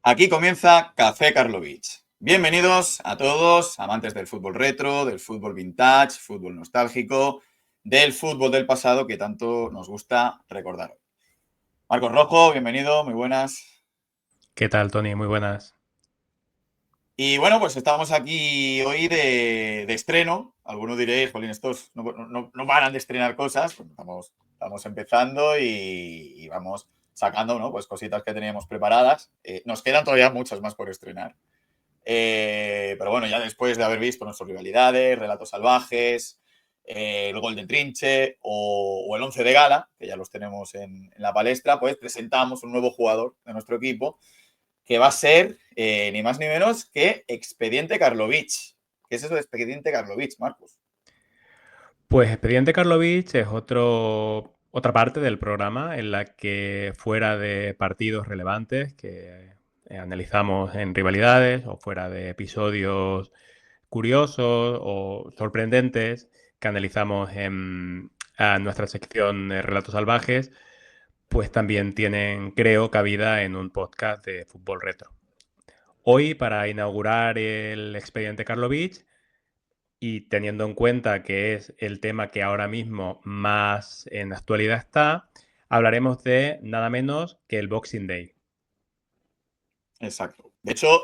Aquí comienza Café Karlovich. Bienvenidos a todos, amantes del fútbol retro, del fútbol vintage, fútbol nostálgico, del fútbol del pasado que tanto nos gusta recordar. Marcos Rojo, bienvenido, muy buenas. ¿Qué tal, Tony? Muy buenas. Y bueno, pues estamos aquí hoy de estreno. Algunos diréis, Jolín, estos no paran de estrenar cosas. Pues estamos empezando y vamos sacando, ¿no? Pues cositas que teníamos preparadas. Nos quedan todavía muchas más por estrenar. Pero bueno, ya después de haber visto nuestras rivalidades, relatos salvajes, el Golden Trinche o el Once de Gala, que ya los tenemos en la palestra, pues presentamos un nuevo jugador de nuestro equipo que va a ser ni más ni menos que Expediente Karlovich. ¿Qué es eso de Expediente Karlovich, Marcos? Pues Expediente Karlovich es otra parte del programa en la que fuera de partidos relevantes que analizamos en rivalidades o fuera de episodios curiosos o sorprendentes que analizamos en nuestra sección de Relatos Salvajes, pues también tienen, creo, cabida en un podcast de fútbol retro. Hoy, para inaugurar el Expediente Karlovich, y teniendo en cuenta que es el tema que ahora mismo más en actualidad está, hablaremos de nada menos que el Boxing Day. Exacto. De hecho,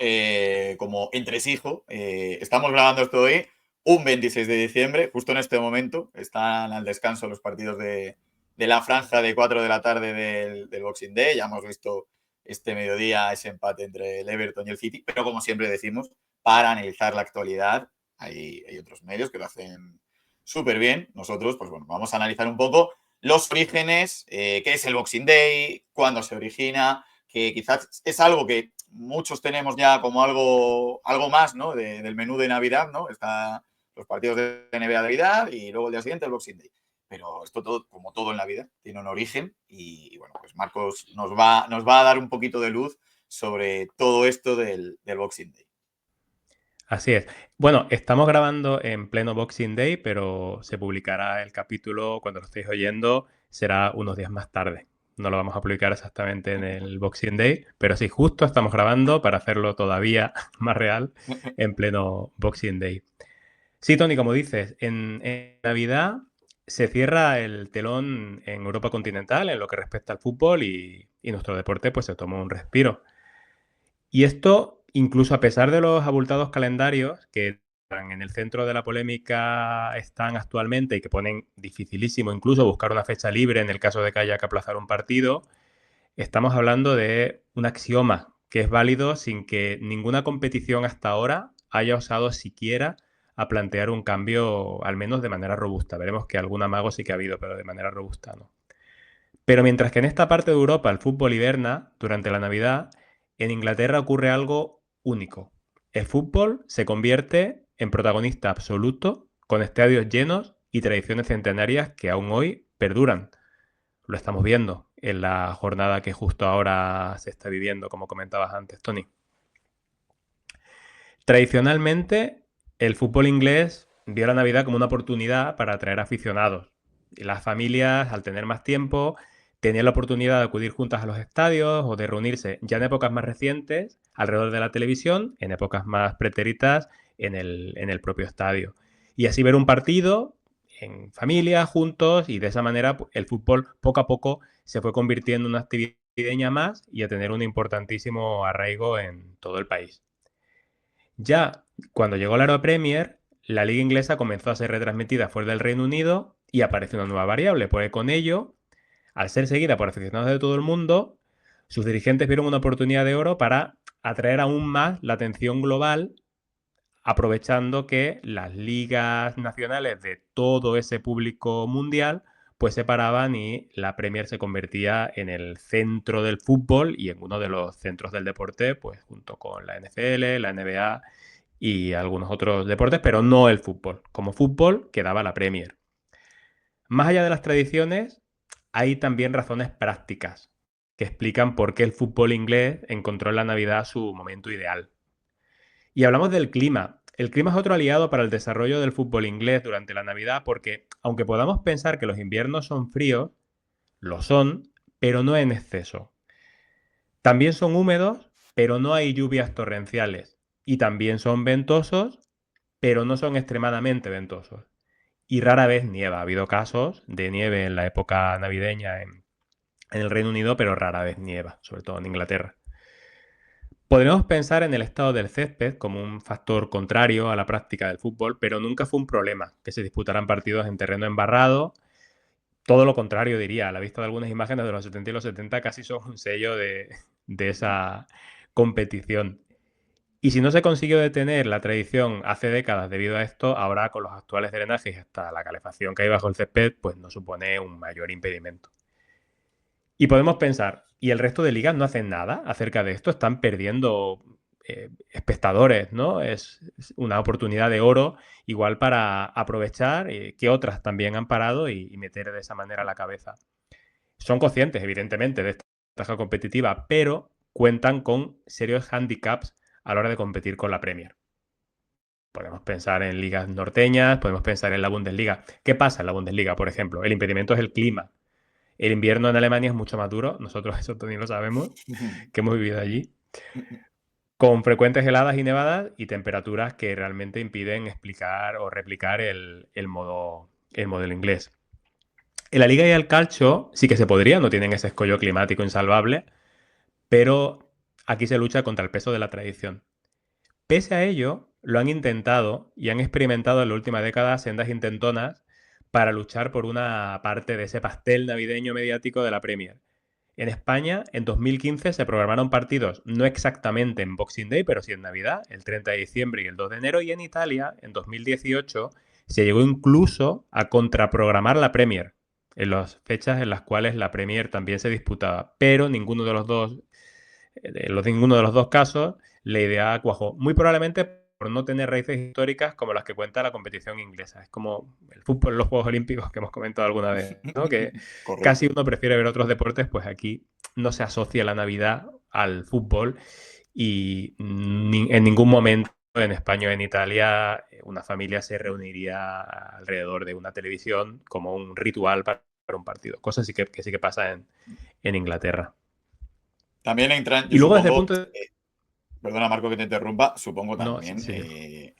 como entresijo, estamos grabando esto hoy, un 26 de diciembre, justo en este momento. Están al descanso los partidos de la franja de 4 de la tarde del Boxing Day. Ya hemos visto este mediodía ese empate entre el Everton y el City, pero como siempre decimos, para analizar la actualidad hay otros medios que lo hacen súper bien. Nosotros, pues bueno, vamos a analizar un poco los orígenes, qué es el Boxing Day, cuándo se origina, que quizás es algo que muchos tenemos ya como algo más, ¿no? Del menú de Navidad, ¿no? Está los partidos de NBA de Navidad y luego el día siguiente el Boxing Day. Pero esto todo, como todo en la vida, tiene un origen y bueno, pues Marcos nos va a dar un poquito de luz sobre todo esto del Boxing Day. Así es. Bueno, estamos grabando en pleno Boxing Day, pero se publicará el capítulo cuando lo estéis oyendo, será unos días más tarde. No lo vamos a publicar exactamente en el Boxing Day, pero sí, justo estamos grabando para hacerlo todavía más real en pleno Boxing Day. Sí, Tony, como dices, en Navidad se cierra el telón en Europa continental en lo que respecta al fútbol y nuestro deporte pues se toma un respiro. Y esto, incluso a pesar de los abultados calendarios que en el centro de la polémica están actualmente y que ponen dificilísimo incluso buscar una fecha libre en el caso de que haya que aplazar un partido, estamos hablando de un axioma que es válido sin que ninguna competición hasta ahora haya osado siquiera a plantear un cambio, al menos de manera robusta. Veremos que algún amago sí que ha habido, pero de manera robusta no. Pero mientras que en esta parte de Europa el fútbol hiberna durante la Navidad, en Inglaterra ocurre algo único. El fútbol se convierte en protagonista absoluto, con estadios llenos y tradiciones centenarias que aún hoy perduran. Lo estamos viendo en la jornada que justo ahora se está viviendo, como comentabas antes, Tony. Tradicionalmente, el fútbol inglés vio la Navidad como una oportunidad para atraer aficionados. Y las familias, al tener más tiempo, tenían la oportunidad de acudir juntas a los estadios o de reunirse ya en épocas más recientes alrededor de la televisión, en épocas más pretéritas en el propio estadio. Y así ver un partido en familia, juntos, y de esa manera el fútbol poco a poco se fue convirtiendo en una actividad navideña más y a tener un importantísimo arraigo en todo el país. Ya cuando llegó la Europremier, la liga inglesa comenzó a ser retransmitida fuera del Reino Unido y apareció una nueva variable, porque con ello, al ser seguida por aficionados de todo el mundo, sus dirigentes vieron una oportunidad de oro para atraer aún más la atención global, aprovechando que las ligas nacionales de todo ese público mundial pues se paraban y la Premier se convertía en el centro del fútbol y en uno de los centros del deporte, pues junto con la NFL, la NBA y algunos otros deportes, pero no el fútbol. Como fútbol quedaba la Premier. Más allá de las tradiciones, hay también razones prácticas que explican por qué el fútbol inglés encontró en la Navidad su momento ideal. Y hablamos del clima. El clima es otro aliado para el desarrollo del fútbol inglés durante la Navidad porque, aunque podamos pensar que los inviernos son fríos, lo son, pero no en exceso. También son húmedos pero no hay lluvias torrenciales. Y también son ventosos, pero no son extremadamente ventosos. Y rara vez nieva. Ha habido casos de nieve en la época navideña en el Reino Unido, pero rara vez nieva, sobre todo en Inglaterra. Podríamos pensar en el estado del césped como un factor contrario a la práctica del fútbol, pero nunca fue un problema que se disputaran partidos en terreno embarrado. Todo lo contrario, diría. A la vista de algunas imágenes de los 70 y los 70 casi son un sello de esa competición. Y si no se consiguió detener la tradición hace décadas debido a esto, ahora con los actuales drenajes y hasta la calefacción que hay bajo el césped, pues no supone un mayor impedimento. Y podemos pensar, ¿y el resto de ligas no hacen nada acerca de esto? Están perdiendo espectadores, ¿no? Es una oportunidad de oro igual para aprovechar que otras también han parado y meter de esa manera la cabeza. Son conscientes, evidentemente, de esta ventaja competitiva, pero cuentan con serios handicaps a la hora de competir con la Premier. Podemos pensar en ligas norteñas, podemos pensar en la Bundesliga. ¿Qué pasa en la Bundesliga, por ejemplo? El impedimento es el clima. El invierno en Alemania es mucho más duro, nosotros eso también lo sabemos, que hemos vivido allí, con frecuentes heladas y nevadas y temperaturas que realmente impiden explicar o replicar el modelo inglés. En la Liga y el Calcio sí que se podría, no tienen ese escollo climático insalvable, pero aquí se lucha contra el peso de la tradición. Pese a ello, lo han intentado y han experimentado en la última década sendas intentonas para luchar por una parte de ese pastel navideño mediático de la Premier. En España, en 2015 se programaron partidos no exactamente en Boxing Day, pero sí en Navidad, el 30 de diciembre y el 2 de enero, y en Italia, en 2018, se llegó incluso a contraprogramar la Premier, en las fechas en las cuales la Premier también se disputaba, pero ninguno de los dos casos la idea cuajó. Muy probablemente por no tener raíces históricas como las que cuenta la competición inglesa. Es como el fútbol en los Juegos Olímpicos que hemos comentado alguna vez, ¿no? Que casi Correcto. uno prefiere ver otros deportes, pues aquí no se asocia la Navidad al fútbol y en ningún momento en España o en Italia una familia se reuniría alrededor de una televisión como un ritual para un partido. Cosa que sí que pasa en Inglaterra. También entran, yo Y luego desde el supongo, punto de... perdona Marco que te interrumpa, supongo No, sí, también sí.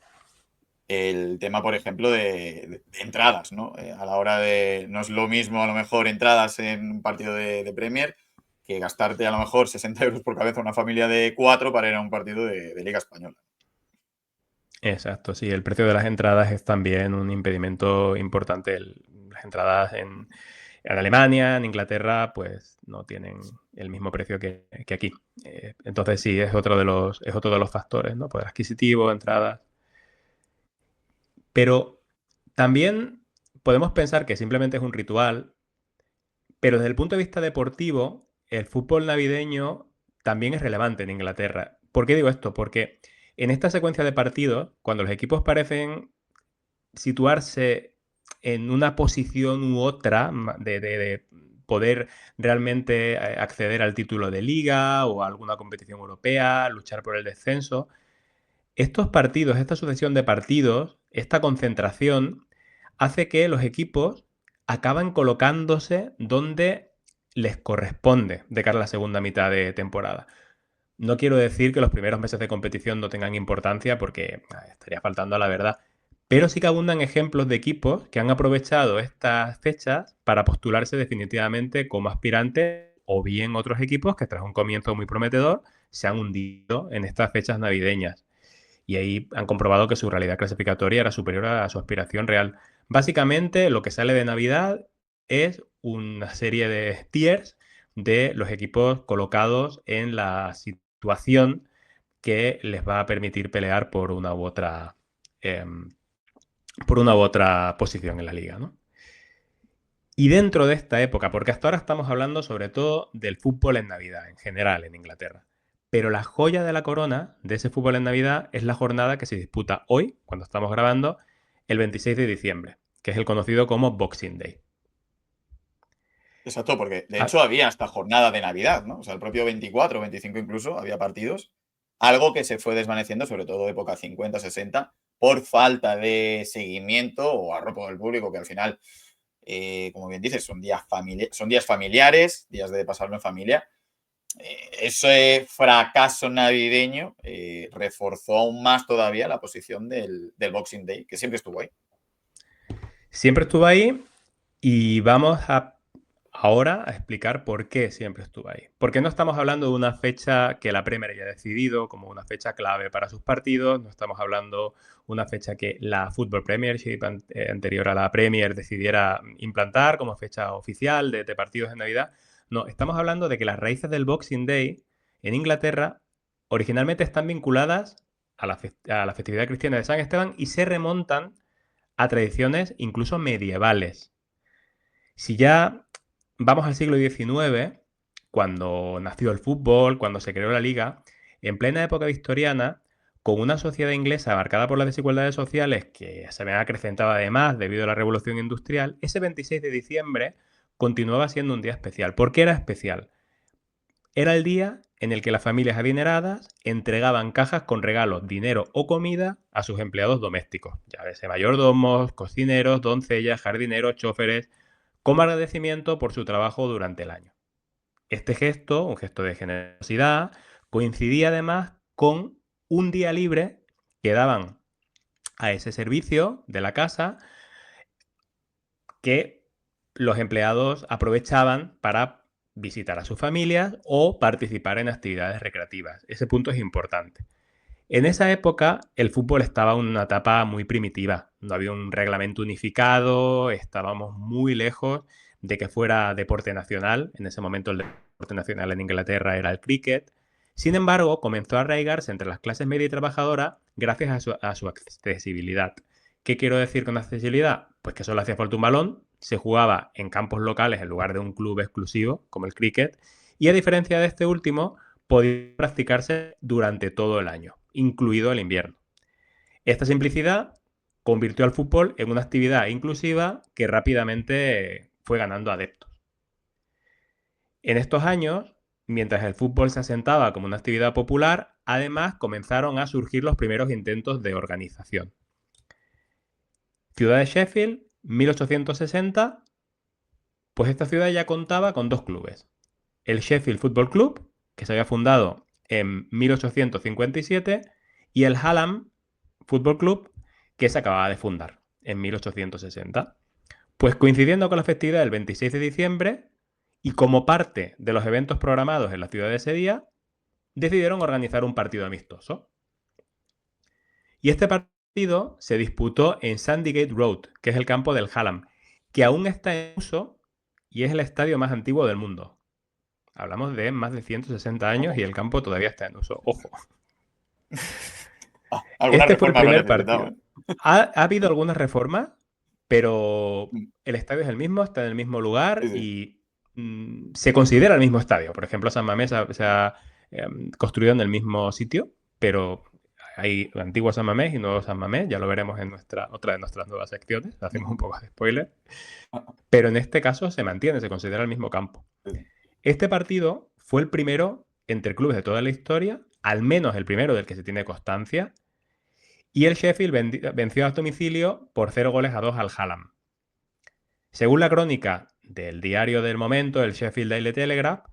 el tema, por ejemplo, de entradas, ¿no? A la hora de, no es lo mismo a lo mejor entradas en un partido de Premier que gastarte a lo mejor 60 euros por cabeza una familia de 4 para ir a un partido de Liga Española. Exacto, sí, el precio de las entradas es también un impedimento importante. Las entradas en Alemania, en Inglaterra, pues no tienen el mismo precio que aquí. Entonces sí, es otro de los factores, ¿no? Poder adquisitivo, entradas. Pero también podemos pensar que simplemente es un ritual, pero desde el punto de vista deportivo, el fútbol navideño también es relevante en Inglaterra. ¿Por qué digo esto? Porque en esta secuencia de partidos, cuando los equipos parecen situarse en una posición u otra de poder realmente acceder al título de liga o a alguna competición europea, luchar por el descenso. Estos partidos, esta sucesión de partidos, esta concentración, hace que los equipos acaban colocándose donde les corresponde de cara a la segunda mitad de temporada. No quiero decir que los primeros meses de competición no tengan importancia porque estaría faltando a la verdad, pero sí que abundan ejemplos de equipos que han aprovechado estas fechas para postularse definitivamente como aspirantes o bien otros equipos que tras un comienzo muy prometedor se han hundido en estas fechas navideñas y ahí han comprobado que su realidad clasificatoria era superior a su aspiración real. Básicamente lo que sale de Navidad es una serie de tiers de los equipos colocados en la situación que les va a permitir pelear por una u otra posición en la liga, ¿no? Y dentro de esta época, porque hasta ahora estamos hablando sobre todo del fútbol en Navidad, en general, en Inglaterra. Pero la joya de la corona de ese fútbol en Navidad es la jornada que se disputa hoy, cuando estamos grabando, el 26 de diciembre, que es el conocido como Boxing Day. Exacto, porque de Ah, hecho había hasta jornada de Navidad, ¿no? O sea, el propio 24 o 25 incluso había partidos. Algo que se fue desvaneciendo, sobre todo época 50, 60, por falta de seguimiento o arropo del público, que al final, como bien dices, son días familiares, días de pasarlo en familia. ese fracaso navideño reforzó aún más todavía la posición del Boxing Day, que siempre estuvo ahí. Siempre estuvo ahí y vamos ahora a explicar por qué siempre estuvo ahí. Porque no estamos hablando de una fecha que la Premier haya decidido como una fecha clave para sus partidos, no estamos hablando de una fecha que la Football Premiership anterior a la Premier decidiera implantar como fecha oficial de partidos de Navidad. No, estamos hablando de que las raíces del Boxing Day en Inglaterra originalmente están vinculadas a la festividad cristiana de San Esteban y se remontan a tradiciones incluso medievales. Si ya vamos al siglo XIX, cuando nació el fútbol, cuando se creó la liga, en plena época victoriana, con una sociedad inglesa marcada por las desigualdades sociales que se ven acrecentadas además debido a la revolución industrial, ese 26 de diciembre continuaba siendo un día especial. ¿Por qué era especial? Era el día en el que las familias adineradas entregaban cajas con regalos, dinero o comida a sus empleados domésticos, ya sea mayordomos, cocineros, doncellas, jardineros, choferes, como agradecimiento por su trabajo durante el año. Este gesto, un gesto de generosidad, coincidía además con un día libre que daban a ese servicio de la casa que los empleados aprovechaban para visitar a sus familias o participar en actividades recreativas. Ese punto es importante. En esa época el fútbol estaba en una etapa muy primitiva, no había un reglamento unificado, estábamos muy lejos de que fuera deporte nacional. En ese momento el deporte nacional en Inglaterra era el cricket. Sin embargo, comenzó a arraigarse entre las clases media y trabajadoras gracias a su accesibilidad. ¿Qué quiero decir con accesibilidad? Pues que solo hacía falta un balón, se jugaba en campos locales en lugar de un club exclusivo como el cricket y a diferencia de este último, podía practicarse durante todo el año, incluido el invierno. Esta simplicidad convirtió al fútbol en una actividad inclusiva que rápidamente fue ganando adeptos. En estos años, mientras el fútbol se asentaba como una actividad popular, además comenzaron a surgir los primeros intentos de organización. Ciudad de Sheffield, 1860, pues esta ciudad ya contaba con dos clubes. El Sheffield Football Club, que se había fundado en 1857, y el Hallam Football Club, que se acababa de fundar en 1860. Pues coincidiendo con la festividad del 26 de diciembre y como parte de los eventos programados en la ciudad de ese día, decidieron organizar un partido amistoso. Y este partido se disputó en Sandygate Road, que es el campo del Hallam, que aún está en uso y es el estadio más antiguo del mundo. Hablamos de más de 160 años y el campo todavía está en uso. Ojo. Alguna Este fue el reforma habrá primer necesitado, partido. Ha habido algunas reformas, pero el estadio es el mismo, está en el mismo lugar Sí, sí. y se considera el mismo estadio. Por ejemplo, San Mamés se ha construido en el mismo sitio, pero hay antiguo San Mamés y nuevo San Mamés. Ya lo veremos en otra de nuestras nuevas secciones. Hacemos un poco de spoiler. Pero en este caso se mantiene, se considera el mismo campo. Sí. Este partido fue el primero entre clubes de toda la historia, al menos el primero del que se tiene constancia, y el Sheffield venció a domicilio por 0 goles a 2 al Hallam. Según la crónica del diario del momento, el Sheffield Daily Telegraph,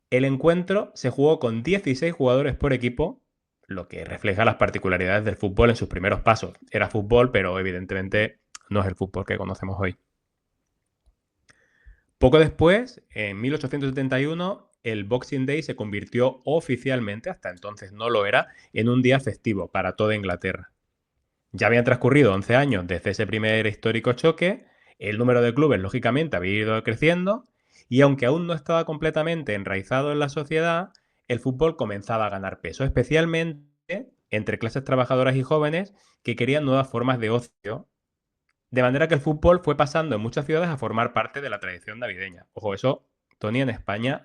el encuentro se jugó con 16 jugadores por equipo, lo que refleja las particularidades del fútbol en sus primeros pasos. Era fútbol, pero evidentemente no es el fútbol que conocemos hoy. Poco después, en 1871, el Boxing Day se convirtió oficialmente, hasta entonces no lo era, en un día festivo para toda Inglaterra. Ya habían transcurrido 11 años desde ese primer histórico choque, el número de clubes lógicamente había ido creciendo y aunque aún no estaba completamente enraizado en la sociedad, el fútbol comenzaba a ganar peso, especialmente entre clases trabajadoras y jóvenes que querían nuevas formas de ocio. De manera que el fútbol fue pasando en muchas ciudades a formar parte de la tradición navideña. Ojo, eso, Tony, en España,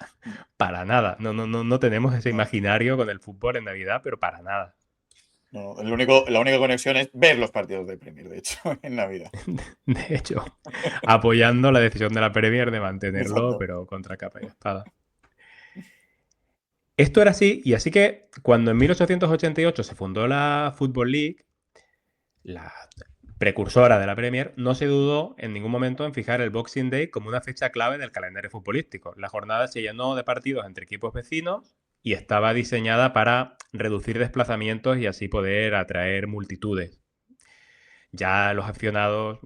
para nada. No tenemos ese No, imaginario con el fútbol en Navidad, pero para nada. no, la única conexión es ver los partidos de Premier, de hecho, en Navidad. De hecho, apoyando la decisión de la Premier de mantenerlo, Exacto. pero contra capa y espada. Esto era así, y así que cuando en 1888 se fundó la Football League, la precursora de la Premier, no se dudó en ningún momento en fijar el Boxing Day como una fecha clave del calendario futbolístico. La jornada se llenó de partidos entre equipos vecinos y estaba diseñada para reducir desplazamientos y así poder atraer multitudes. Ya los aficionados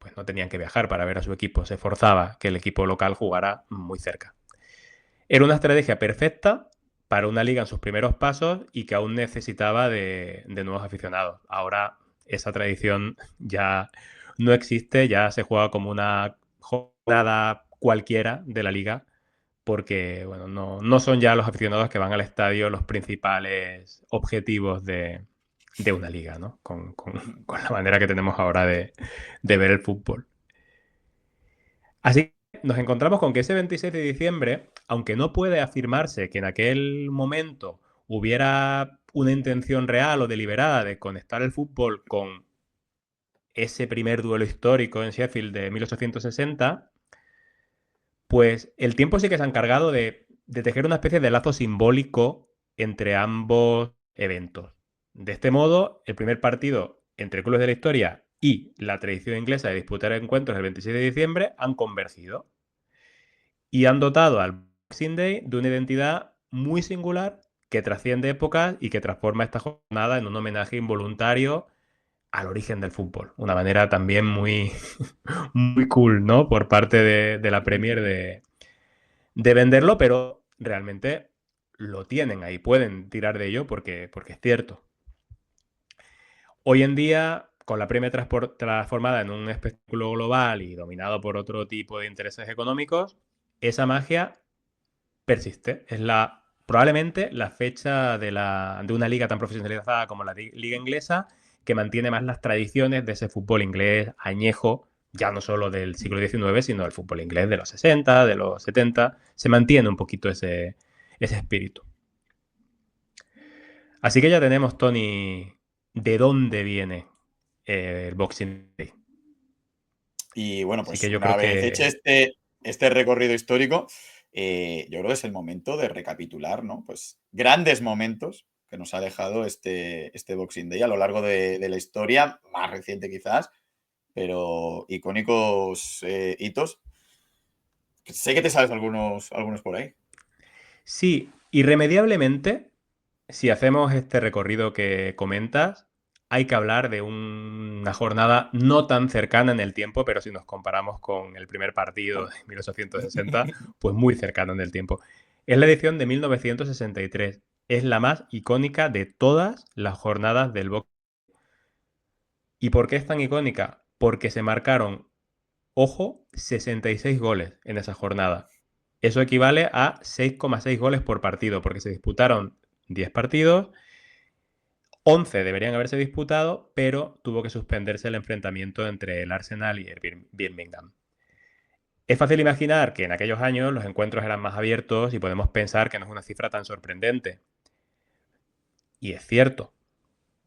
pues no tenían que viajar para ver a su equipo, se forzaba que el equipo local jugara muy cerca. Era una estrategia perfecta para una liga en sus primeros pasos y que aún necesitaba de nuevos aficionados. Ahora esa tradición ya no existe, ya se juega como una jornada cualquiera de la liga, porque bueno, no son ya los aficionados que van al estadio los principales objetivos de una liga, ¿no? Con la manera que tenemos ahora de ver el fútbol. Así que nos encontramos con que ese 26 de diciembre, aunque no puede afirmarse que en aquel momento hubiera una intención real o deliberada de conectar el fútbol con ese primer duelo histórico en Sheffield de 1860, pues el tiempo sí que se ha encargado de tejer una especie de lazo simbólico entre ambos eventos. De este modo, el primer partido entre clubes de la historia y la tradición inglesa de disputar encuentros el 26 de diciembre han convergido y han dotado al Boxing Day de una identidad muy singular que trasciende épocas y que transforma esta jornada en un homenaje involuntario al origen del fútbol. Una manera también muy, muy cool, ¿no? Por parte de la Premier de venderlo, pero realmente lo tienen ahí, pueden tirar de ello porque es cierto. Hoy en día, con la Premier transformada en un espectáculo global y dominado por otro tipo de intereses económicos, esa magia persiste. Es probablemente la fecha de una liga tan profesionalizada como la liga inglesa que mantiene más las tradiciones de ese fútbol inglés añejo, ya no solo del siglo XIX, sino del fútbol inglés de los 60, de los 70. Se mantiene un poquito ese espíritu. Así que ya tenemos, Tony, de dónde viene el Boxing Day. Y bueno, Así pues que yo una creo vez hecho que este recorrido histórico, yo creo que es el momento de recapitular, ¿no? Pues grandes momentos que nos ha dejado este Boxing Day a lo largo de la historia, más reciente quizás, pero icónicos hitos. Sé que te sabes algunos por ahí. sí, irremediablemente, si hacemos este recorrido que comentas, hay que hablar de una jornada no tan cercana en el tiempo, pero si nos comparamos con el primer partido Bueno. de 1860, pues muy cercana en el tiempo. Es la edición de 1963. Es la más icónica de todas las jornadas del box. ¿Y por qué es tan icónica? Porque se marcaron, ojo, 66 goles en esa jornada. Eso equivale a 6,6 goles por partido, porque se disputaron 10 partidos, 11 deberían haberse disputado, pero tuvo que suspenderse el enfrentamiento entre el Arsenal y el Birmingham. Es fácil imaginar que en aquellos años los encuentros eran más abiertos y podemos pensar que no es una cifra tan sorprendente. Y es cierto.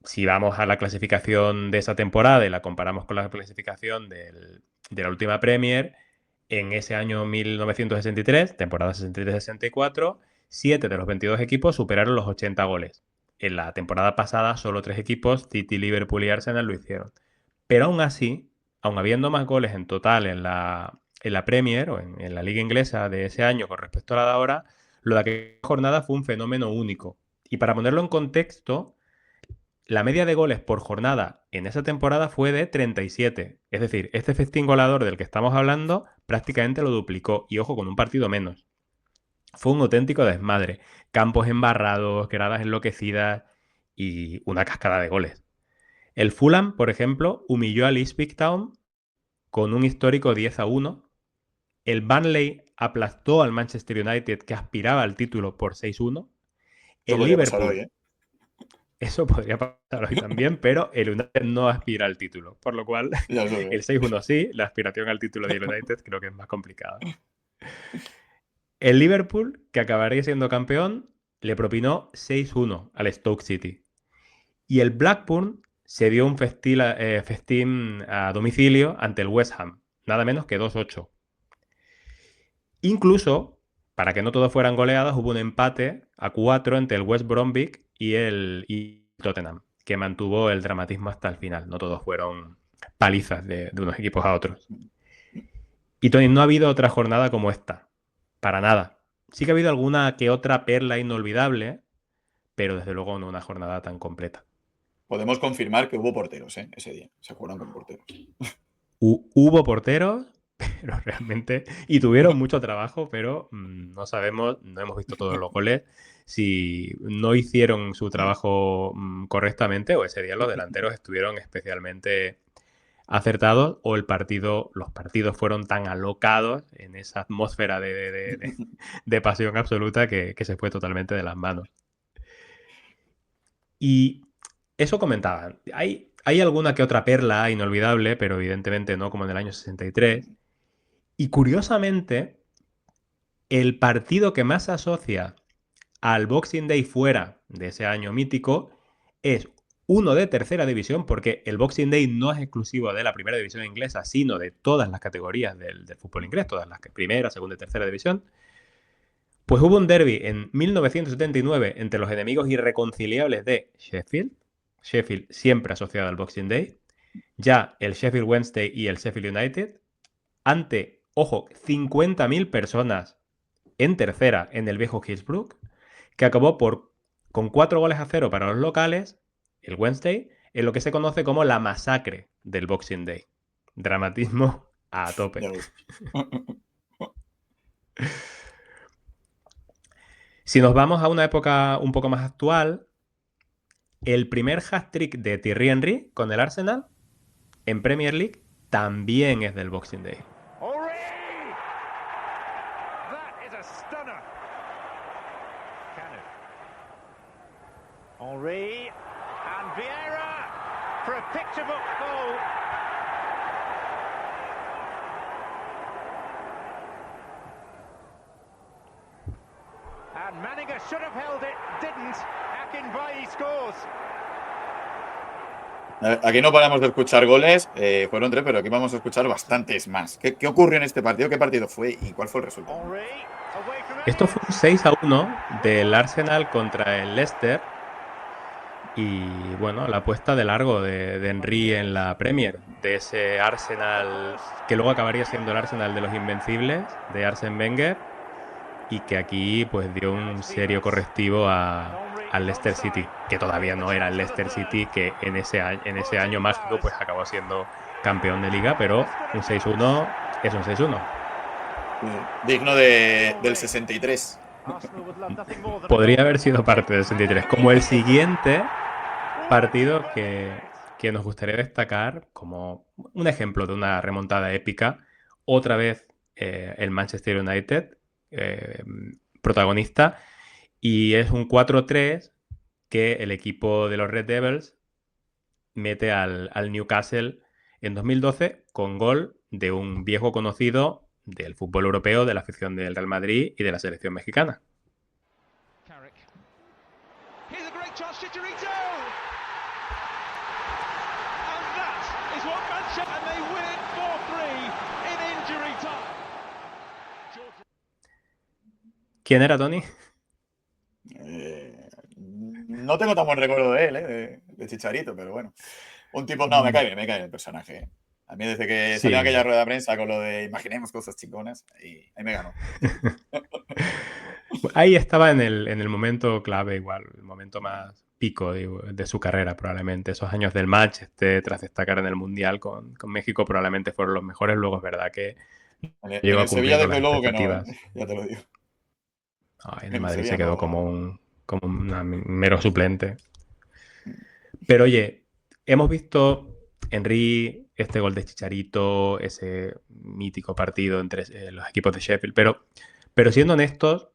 Si vamos a la clasificación de esa temporada y la comparamos con la clasificación de la última Premier, en ese año 1963, temporada 63-64, 7 de los 22 equipos superaron los 80 goles. En la temporada pasada, solo 3 equipos, City, Liverpool y Arsenal, lo hicieron. Pero aún así, aun habiendo más goles en total en la Premier o en la liga inglesa de ese año con respecto a la de ahora, lo de aquella jornada fue un fenómeno único. Y para ponerlo en contexto, la media de goles por jornada en esa temporada fue de 37. Es decir, este festín goleador del que estamos hablando prácticamente lo duplicó. Y ojo, con un partido menos. Fue un auténtico desmadre. Campos embarrados, gradas enloquecidas y una cascada de goles. El Fulham, por ejemplo, humilló al Ipswich Town con un histórico 10-1. El Burnley aplastó al Manchester United, que aspiraba al título, por 6-1. Esto El podría pasar hoy, Liverpool, ¿eh? eso podría pasar hoy también, pero el United no aspira al título. Por lo cual, Ya os lo veo. el 6-1 sí, la aspiración al título del United creo que es más complicada. El Liverpool, que acabaría siendo campeón, le propinó 6-1 al Stoke City. Y el Blackburn se dio un festín a domicilio ante el West Ham, nada menos que 2-8. Incluso, para que no todos fueran goleadas, hubo un empate a 4 entre el West Bromwich y el Tottenham, que mantuvo el dramatismo hasta el final. No todos fueron palizas de unos equipos a otros. Y Tony, no ha habido otra jornada como esta, para nada. Sí que ha habido alguna que otra perla inolvidable, pero desde luego no una jornada tan completa. Podemos confirmar que hubo porteros, ese día. Se jugaron con porteros. Hubo porteros, pero realmente. Y tuvieron mucho trabajo, pero no sabemos, no hemos visto todos los goles. Si no hicieron su trabajo correctamente, o ese día los delanteros estuvieron especialmente acertados, o los partidos fueron tan alocados en esa atmósfera de pasión absoluta que se fue totalmente de las manos. Y eso comentaban. Hay alguna que otra perla inolvidable, pero evidentemente no como en el año 63. Y curiosamente, el partido que más se asocia al Boxing Day fuera de ese año mítico es uno de tercera división, porque el Boxing Day no es exclusivo de la primera división inglesa, sino de todas las categorías del fútbol inglés, todas las primera, segunda y tercera división. Pues hubo un derby en 1979 entre los enemigos irreconciliables de Sheffield, Sheffield siempre asociado al Boxing Day, ya el Sheffield Wednesday y el Sheffield United, ante, ojo, 50.000 personas en tercera en el viejo Hillsborough, que acabó con 4 goles a 0 para los locales, el Wednesday, en lo que se conoce como la masacre del Boxing Day. Dramatismo a tope. Si nos vamos a una época un poco más actual, el primer hat-trick de Thierry Henry con el Arsenal en Premier League también es del Boxing Day. Henry and Vieira for a picture book goal. And Manninger should have held it, didn't. Akinbaye scores. Aquí no paramos de escuchar goles, fueron 3, pero aquí vamos a escuchar bastantes más. ¿Qué ocurrió en este partido? ¿Qué partido fue y cuál fue el resultado? Esto fue un 6-1 del Arsenal contra el Leicester. Y bueno, la apuesta de largo de Henry en la Premier, de ese Arsenal que luego acabaría siendo el Arsenal de los Invencibles, de Arsene Wenger, y que aquí pues dio un serio correctivo al Leicester City, que todavía no era el Leicester City que en ese año mágico pues acabó siendo campeón de liga, pero un 6-1 es un 6-1. Digno del 63. Podría haber sido parte del 63, como el siguiente partido que nos gustaría destacar como un ejemplo de una remontada épica. Otra vez el Manchester United protagonista, y es un 4-3 que el equipo de los Red Devils mete al Newcastle en 2012 con gol de un viejo conocido del fútbol europeo, de la afición del Real Madrid y de la selección mexicana. ¿Quién era, Tony? No tengo tan buen recuerdo de él, de Chicharito, pero bueno. Un tipo, no, me cae bien el personaje. A mí desde que salió aquella rueda de prensa con lo de imaginemos cosas chingonas, y ahí me ganó. Ahí estaba en el momento clave igual, el momento más pico de su carrera probablemente. Esos años del Manchester tras destacar en el Mundial con México probablemente fueron los mejores. Luego es verdad que llegó a cumplir Sevilla, desde luego que no, ya te lo digo. En el Madrid se quedó como un mero suplente. Pero oye, hemos visto Henry, este gol de Chicharito, ese mítico partido entre los equipos de Sheffield, pero siendo honestos,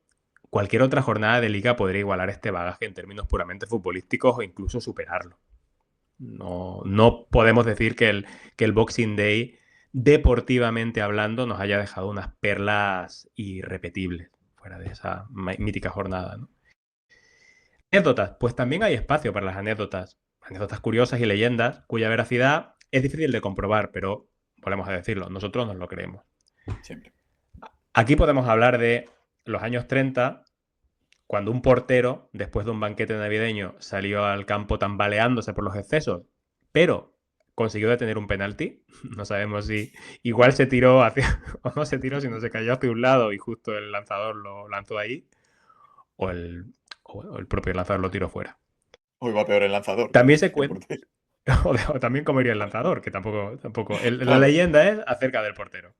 cualquier otra jornada de liga podría igualar este bagaje en términos puramente futbolísticos o incluso superarlo. No podemos decir que el Boxing Day, deportivamente hablando, nos haya dejado unas perlas irrepetibles fuera de esa mítica jornada, ¿no? Anécdotas, pues también hay espacio para las anécdotas curiosas y leyendas cuya veracidad es difícil de comprobar, pero volvemos a decirlo, nosotros nos lo creemos. Siempre. Aquí podemos hablar de los años 30, cuando un portero, después de un banquete navideño, salió al campo tambaleándose por los excesos, pero consiguió detener un penalti. No sabemos si igual se tiró hacia, o no se tiró, sino se cayó hacia un lado y justo el lanzador lo lanzó ahí, o el propio lanzador lo tiró fuera. Hoy va peor el lanzador. También se cuenta, o también como iría el lanzador, que tampoco. La Claro. leyenda es acerca del portero.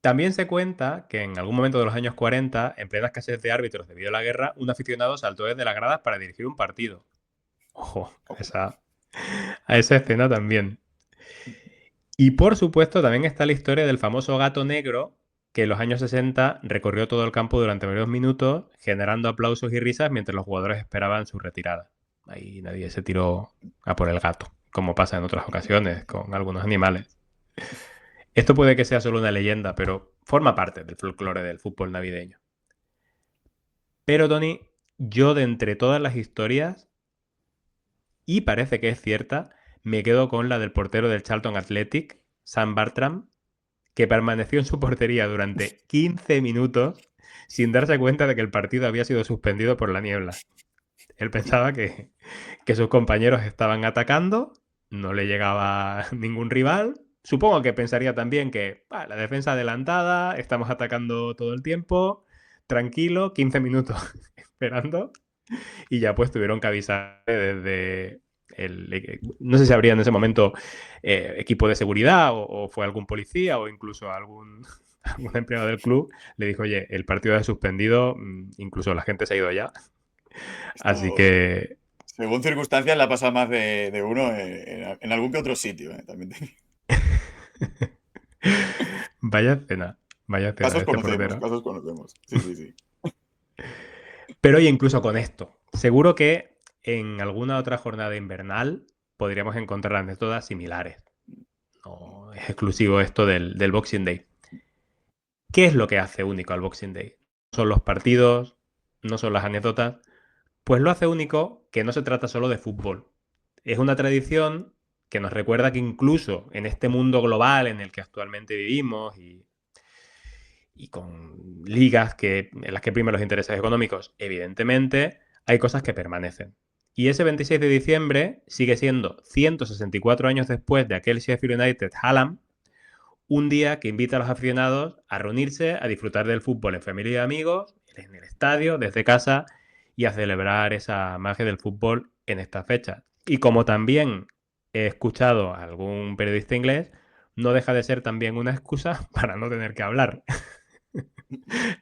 También se cuenta que en algún momento de los años 40, en plena escasez de árbitros debido a la guerra, un aficionado saltó desde las gradas para dirigir un partido. Ojo, a esa escena también. Y por supuesto también está la historia del famoso gato negro que en los años 60 recorrió todo el campo durante varios minutos, generando aplausos y risas mientras los jugadores esperaban su retirada. Ahí nadie se tiró a por el gato, como pasa en otras ocasiones con algunos animales. Esto puede que sea solo una leyenda, pero forma parte del folclore del fútbol navideño. Pero, Tony, yo de entre todas las historias, y parece que es cierta, me quedo con la del portero del Charlton Athletic, Sam Bartram, que permaneció en su portería durante 15 minutos sin darse cuenta de que el partido había sido suspendido por la niebla. Él pensaba que sus compañeros estaban atacando, no le llegaba ningún rival. Supongo que pensaría también que la defensa adelantada, estamos atacando todo el tiempo, tranquilo, 15 minutos esperando, y ya pues tuvieron que avisar desde no sé si habría en ese momento equipo de seguridad o fue algún policía o incluso algún empleado del club, le dijo, oye, el partido es suspendido, incluso la gente se ha ido ya. Así que... Según circunstancias la pasa más de uno en algún que otro sitio, también te digo. Vaya escena. Casos conocemos. Sí. Pero oye, incluso con esto, seguro que en alguna otra jornada invernal podríamos encontrar anécdotas similares. No es exclusivo esto del Boxing Day. ¿Qué es lo que hace único al Boxing Day? No son los partidos, no son las anécdotas. Pues lo hace único que no se trata solo de fútbol. Es una tradición que nos recuerda que incluso en este mundo global en el que actualmente vivimos y con ligas en las que priman los intereses económicos, evidentemente hay cosas que permanecen. Y ese 26 de diciembre sigue siendo 164 años después de aquel Sheffield United Hallam, un día que invita a los aficionados a reunirse, a disfrutar del fútbol en familia y amigos, en el estadio, desde casa, y a celebrar esa magia del fútbol en esta fecha. Y como también he escuchado a algún periodista inglés, no deja de ser también una excusa para no tener que hablar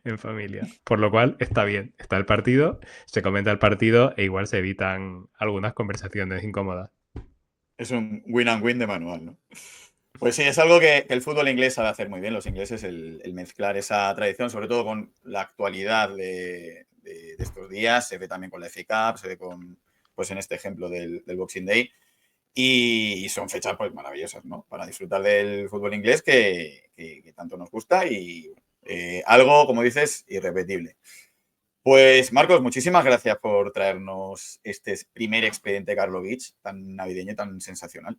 en familia. Por lo cual está bien, está el partido, se comenta el partido e igual se evitan algunas conversaciones incómodas. Es un win and win de manual, ¿no? Pues sí, es algo que el fútbol inglés sabe hacer muy bien, los ingleses, el mezclar esa tradición, sobre todo con la actualidad de estos días, se ve también con la FA Cup, se ve con, pues en este ejemplo del Boxing Day, y son fechas pues maravillosas, ¿no? Para disfrutar del fútbol inglés que tanto nos gusta y algo, como dices, irrepetible. Pues Marcos, muchísimas gracias por traernos este primer expediente Karlovich tan navideño, tan sensacional.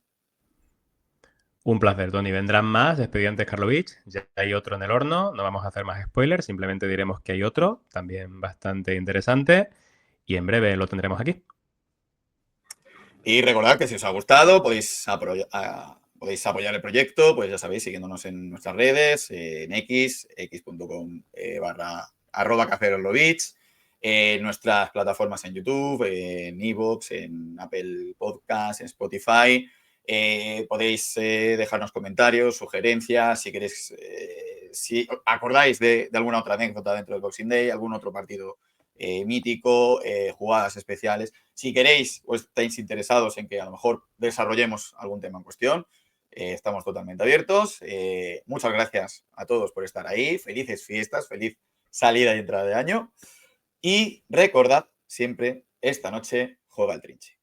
Un placer, Tony. Vendrán más expedientes Karlovich. Ya hay otro en el horno. No vamos a hacer más spoilers. Simplemente diremos que hay otro, también bastante interesante. Y en breve lo tendremos aquí. Y recordad que si os ha gustado podéis apoyar el proyecto, pues ya sabéis, siguiéndonos en nuestras redes, en x.com @caferoslovich, en nuestras plataformas en YouTube, en iVoox, en Apple Podcasts, en Spotify. Podéis dejarnos comentarios, sugerencias, si queréis, si acordáis de alguna otra anécdota dentro del Boxing Day, algún otro partido mítico, jugadas especiales. Si queréis o estáis interesados en que a lo mejor desarrollemos algún tema en cuestión, estamos totalmente abiertos. Muchas gracias a todos por estar ahí. Felices fiestas, feliz salida y entrada de año. Y recordad siempre, esta noche juega el Trinche.